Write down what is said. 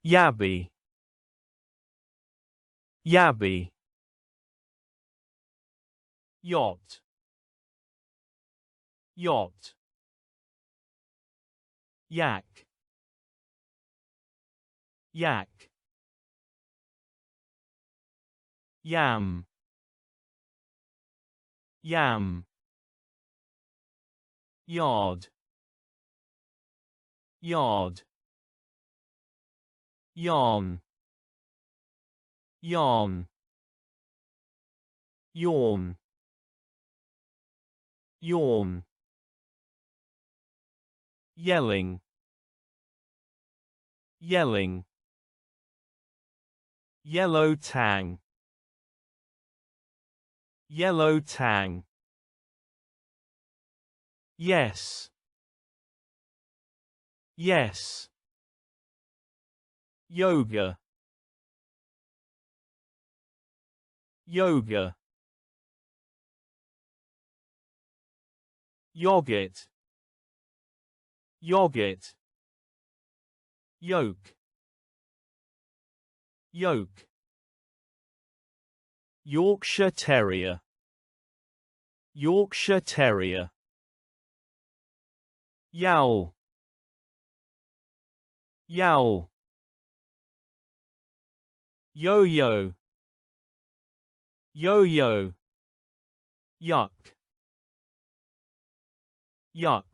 yabby, yabby. Yacht, yacht. Yak, yak. Yam, yam. Yard, yard. Yarn, yarn. Yawn, yawn. Yelling, yelling. Yellow tang, yellow tang. Yes, yes. Yoga, yoga. Yoghurt, yoghurt. Yolk, yolk. Yorkshire terrier, yorkshire terrier. Yowl, yowl. Yo-yo, yo-yo. Yuck, yuck.